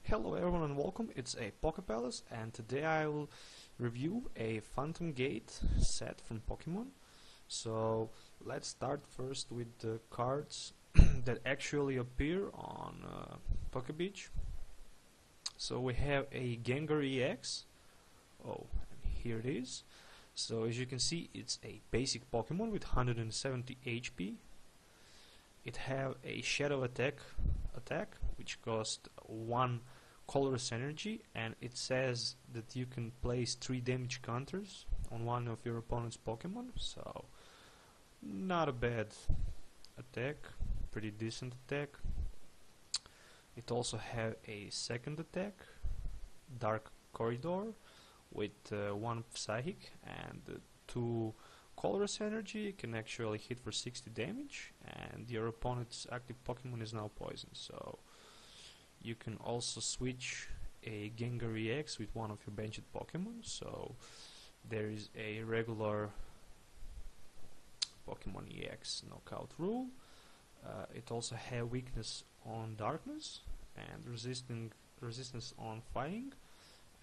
Hello everyone and welcome, it's a Poké Palace, and today I will review a Phantom Gate set from Pokemon. So let's start first with the cards that actually appear on Poké Beach. So we have a Gengar EX. Oh, and here it is. So as you can see, it's a basic Pokemon with 170 HP. It have a Shadow attack which cost 1 colorless energy, and it says that you can place 3 damage counters on one of your opponent's Pokemon, so not a bad attack, pretty decent attack. It also have a second attack, Dark Corridor, with 1 Psychic and 2 colorless energy. It can actually hit for 60 damage, and your opponent's active Pokemon is now poisoned. So you can also switch a Gengar EX with one of your benched Pokemon. So there is a regular Pokemon EX knockout rule. It also has weakness on darkness and resistance on fighting,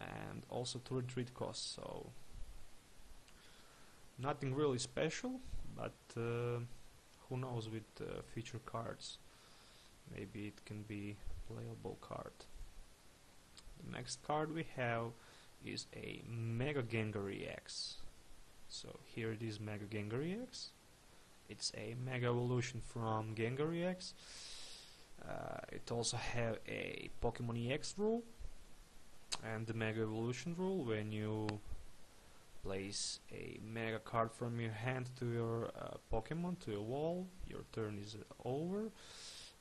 and also to retreat cost. So nothing really special, but who knows with future cards, maybe it can be playable card. The next card we have is a Mega Gengar EX. So here it is, Mega Gengar EX. It's a Mega Evolution from Gengar EX. It also have a Pokemon EX rule and the Mega Evolution rule. When you place a Mega card from your hand to your Pokemon, to your wall, your turn is over.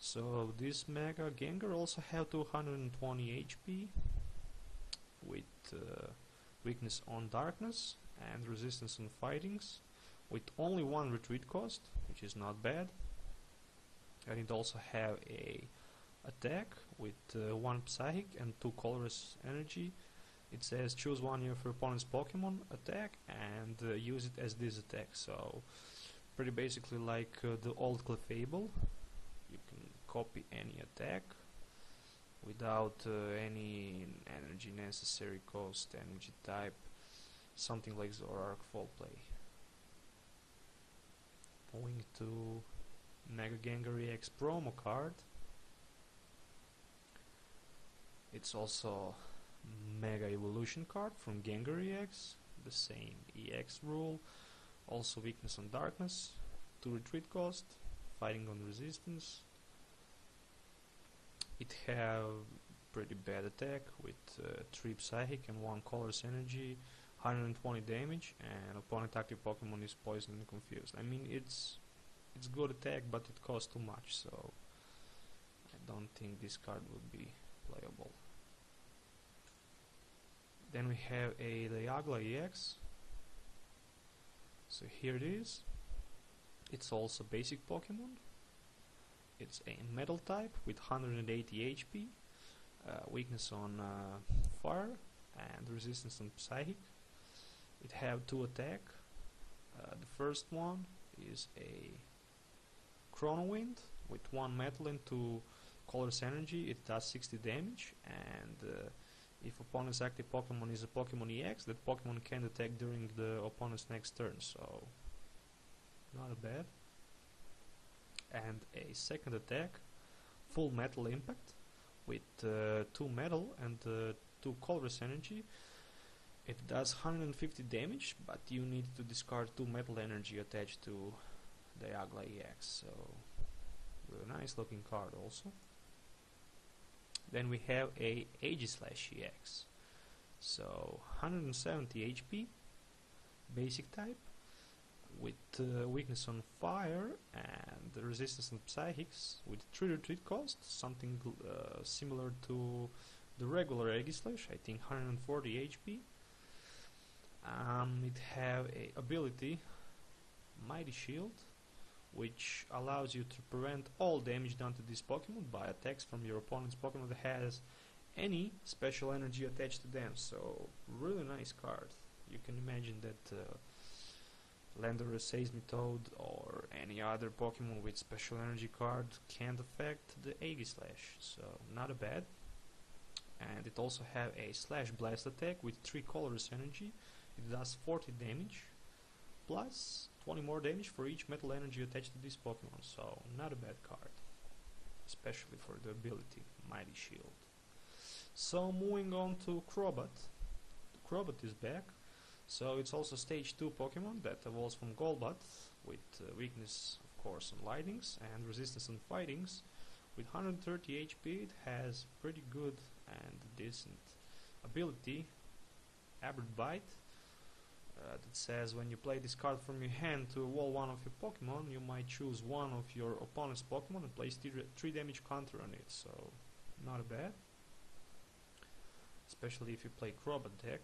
So this Mega Gengar also have 220 HP with weakness on darkness and resistance on fightings, with only 1 retreat cost, which is not bad. And it also have a attack with 1 Psychic and 2 colorless energy. It says choose one of your opponent's Pokemon attack and use it as this attack. So pretty basically like the old Clefable. You can copy any attack without any energy necessary cost, energy type, something like Zoroark Fall Play. Going to Mega Gengar EX promo card. It's also Mega Evolution card from Gengar EX, the same EX rule, also weakness on darkness, 2 retreat cost, fighting on resistance. It have pretty bad attack with 3 Psychic and 1 colorless energy, 120 damage, and opponent active Pokemon is poisoned and confused. I mean, it's good attack, but it costs too much, so I don't think this card would be playable. Then we have a Dialga EX. So here it is. It's also basic Pokemon. It's a metal type with 180 HP, weakness on fire and resistance on psychic. It have 2 attack. The first one is a Chrono Wind with 1 metal and 2 colorless energy. It does 60 damage, and if opponent's active Pokemon is a Pokemon EX, that Pokemon can attack during the opponent's next turn, so not bad. And a second attack, Full Metal Impact, with 2 metal and 2 colorless energy. It does 150 damage, but you need to discard 2 metal energy attached to Dialga EX, so really nice looking card also. Then we have a Aegislash EX. So 170 HP, basic type, with weakness on fire and resistance on psychics, with 3 retreat cost, something similar to the regular Aegislash, I think 140 HP. It have a ability, Mighty Shield, which allows you to prevent all damage done to this Pokemon by attacks from your opponent's Pokemon that has any special energy attached to them. So really nice card. You can imagine that Landorus Seismitoad or any other Pokemon with special energy card can't affect the Aegislash, so not a bad. and it also have a slash blast attack with 3 colorless energy. It does 40 damage plus 20 more damage for each metal energy attached to this Pokemon, so not a bad card, especially for the ability Mighty Shield. So moving on to Crobat. Crobat is back, so it's also stage 2 Pokemon that evolves from Golbat with weakness of course on lightnings and resistance on fightings. With 130 HP it has pretty good and decent ability, Abrupt Bite, that says when you play this card from your hand to evolve one of your Pokemon, you might choose one of your opponent's Pokemon and place 3 damage counter on it, so not bad, especially if you play Crobat deck.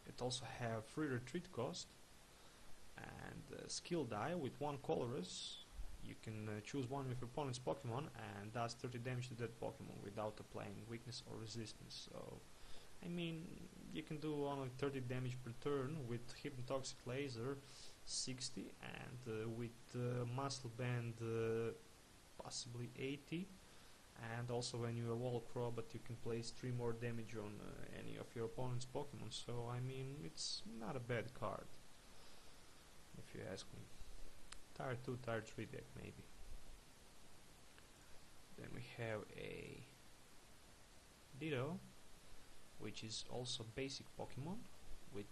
It also have free retreat cost and skill die with 1 colorless. You can choose one of your opponent's Pokemon and does 30 damage to that Pokemon without applying weakness or resistance. So, I mean, you can do only 30 damage per turn with Hypnotoxic Laser 60 and with Muscle Band possibly 80. And also when you evolve Crobat you can place 3 more damage on any of your opponent's Pokemon. So, I mean, it's not a bad card, if you ask me. Tier 2, Tier 3 deck maybe. Then we have a Ditto, which is also basic Pokemon with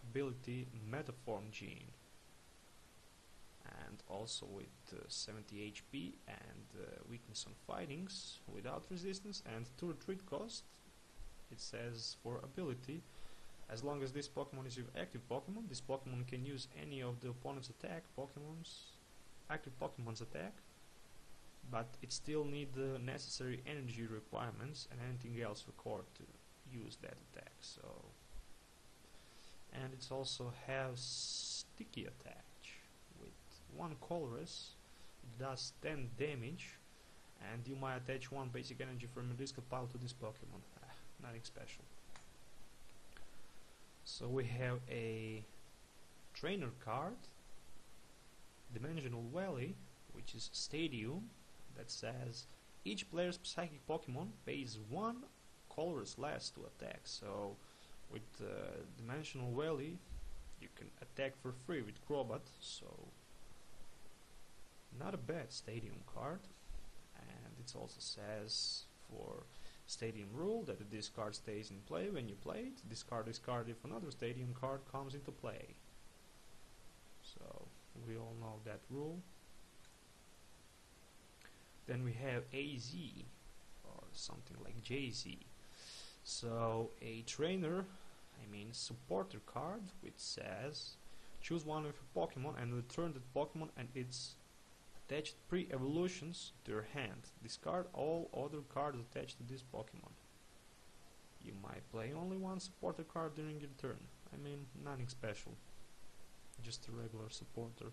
ability Metaform Gene, and also with 70 HP and weakness on fightings without resistance and 2 retreat cost. It says for ability, as long as this Pokemon is your active Pokemon, this Pokemon can use any of the opponent's active Pokemon's attack, but it still needs the necessary energy requirements and anything else required to use that attack. So, and it also has sticky attach with 1 colorless. It does 10 damage, and you might attach 1 basic energy from your discard pile to this Pokemon. Nothing special. So we have a trainer card, Dimensional Valley, which is Stadium, that says each player's psychic Pokemon pays 1 colorless less to attack. So with Dimensional Valley you can attack for free with Crobat, so not a bad Stadium card. And it also says for Stadium rule that this card stays in play when you play it. Discard this card if another Stadium card comes into play. So we all know that rule. Then we have AZ, or something like JZ. So a trainer, supporter card, which says choose one of your Pokemon and return that Pokemon and its attached pre-evolutions to your hand. Discard all other cards attached to this Pokemon. You might play only 1 supporter card during your turn. Nothing special, just a regular supporter.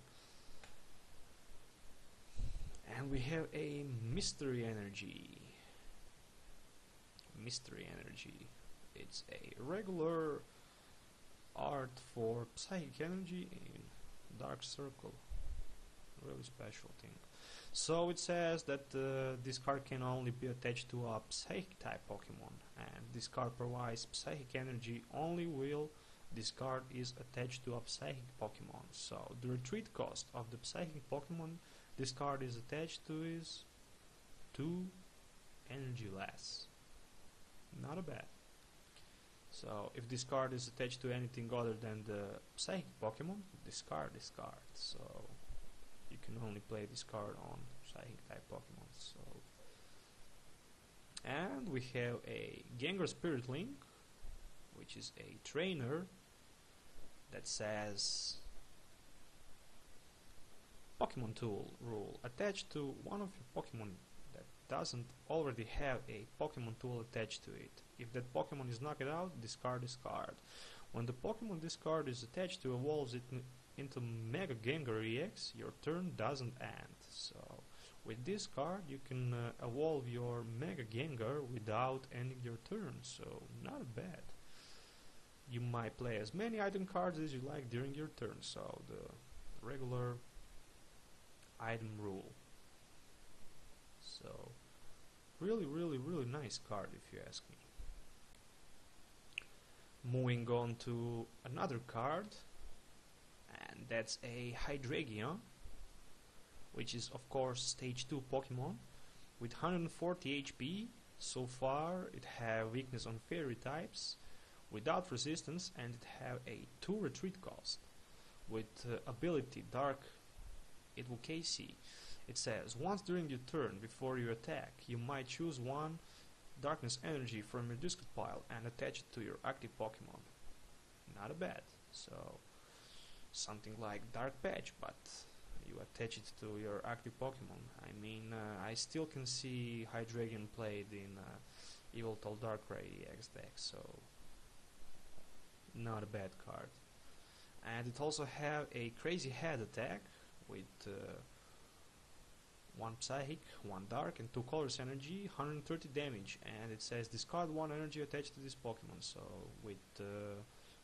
And we have a Mystery Energy. Mystery Energy. It's a regular art for Psychic Energy in Dark Circle. Really special thing. So it says that this card can only be attached to a Psychic type Pokemon, and this card provides Psychic Energy only while this card is attached to a Psychic Pokemon. So the retreat cost of the Psychic Pokemon this card is attached to is 2 energy less. Not a bad. So if this card is attached to anything other than the Psychic Pokemon, discard this card. So you can only play this card on Psychic type Pokemon. So, and we have a Gengar Spirit Link, which is a trainer that says Pokemon Tool rule. Attached to one of your Pokemon that doesn't already have a Pokemon Tool attached to it. If that Pokemon is knocked out, discard this card. When the Pokemon this card is attached to evolves it into Mega Gengar EX, your turn doesn't end. So with this card you can evolve your Mega Gengar without ending your turn, so not bad. You might play as many item cards as you like during your turn, so the regular item rule. So really nice card if you ask me. Moving on to another card, and that's a Hydreigon, which is of course stage 2 Pokemon with 140 HP. So far it have weakness on fairy types, without resistance, and it have a 2 retreat cost. With ability Dark Advocacy, it says once during your turn before you attack, you might choose one darkness energy from your discard pile and attach it to your active Pokemon. Not bad. So something like Dark Patch, but you attach it to your active Pokemon. I mean, I still can see Hydreigon played in Yveltal Darkrai EX deck, so not a bad card. And it also have a crazy head attack with 1 Psychic, 1 Dark and 2 Colors energy, 130 damage, and it says discard 1 energy attached to this Pokemon, so with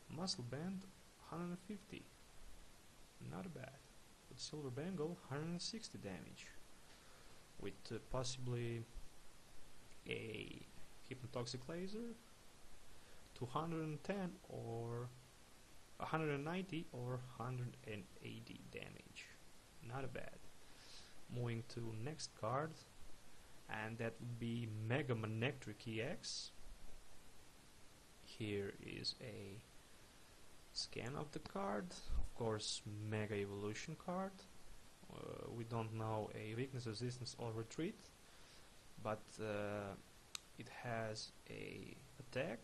Muscle Band 150, not bad. With Silver Bangle 160 damage, with possibly a Hypnotoxic Laser 210 or 190 or 180 damage, not bad. Moving to next card, and that would be Mega Manectric EX. Here is a scan of the card, of course Mega Evolution card. We don't know a weakness, resistance or retreat, but it has a attack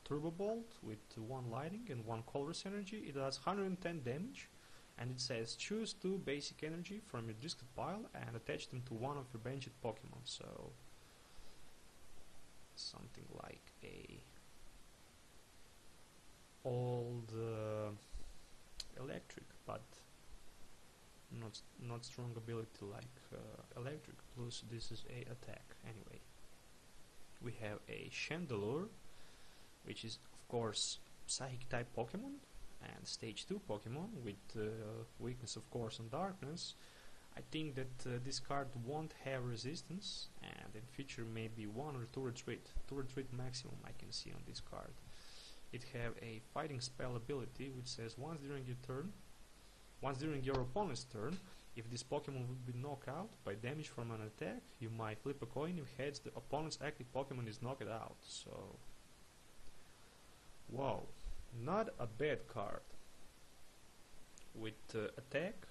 Turbo Bolt with 1 lightning and 1 colorless energy. It does 110 damage, and it says choose 2 basic energy from your discard pile and attach them to one of your benched Pokemon. So something like a old electric, but not strong ability like electric, plus this is a attack. Anyway, we have a Chandelure, which is of course Psychic type Pokemon and stage 2 Pokemon with weakness of course on darkness. I think that this card won't have resistance, and in future maybe 1 or 2 retreat. 2 retreat maximum I can see on this card. It have a fighting spell ability which says once during your opponent's turn, if this Pokemon would be knocked out by damage from an attack, you might flip a coin. If heads, the opponent's active Pokemon is knocked out. So wow, not a bad card. With attack,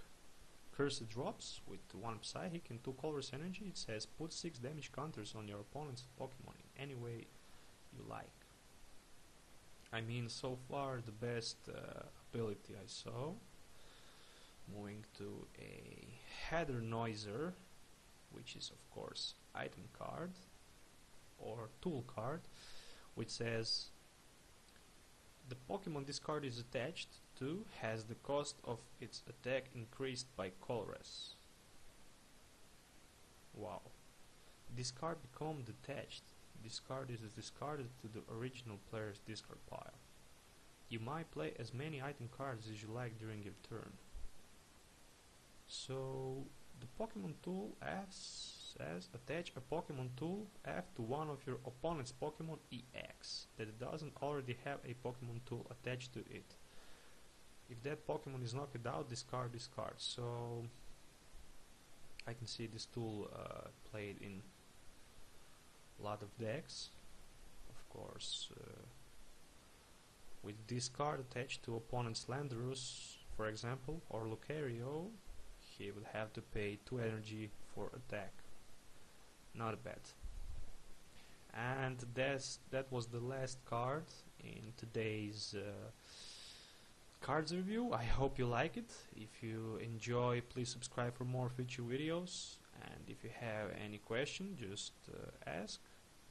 Cursed Drops with 1 Psychic and 2 Colorless energy, it says put 6 damage counters on your opponent's Pokemon in any way you like. I mean, so far the best ability I saw. Moving to a Heather Noiser, which is of course item card or tool card, which says the Pokemon this card is attached to has the cost of its attack increased by colorless. Wow. This card become detached. This card is discarded to the original player's discard pile. You might play as many item cards as you like during your turn. So the Pokemon tool says attach a Pokemon tool F to one of your opponent's Pokemon EX that doesn't already have a Pokemon tool attached to it. If that Pokemon is knocked out, discard this card. So I can see this tool played in a lot of decks, of course. With this card attached to opponent's Landorus, for example, or Lucario, he would have to pay 2 energy for attack. Not bad. And that was the last card in today's cards review. I hope you like it. If you enjoy, please subscribe for more future videos. And if you have any question, just ask.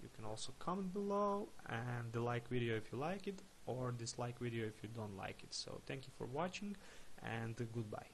You can also comment below and like video if you like it, or dislike video if you don't like it. So thank you for watching, and goodbye.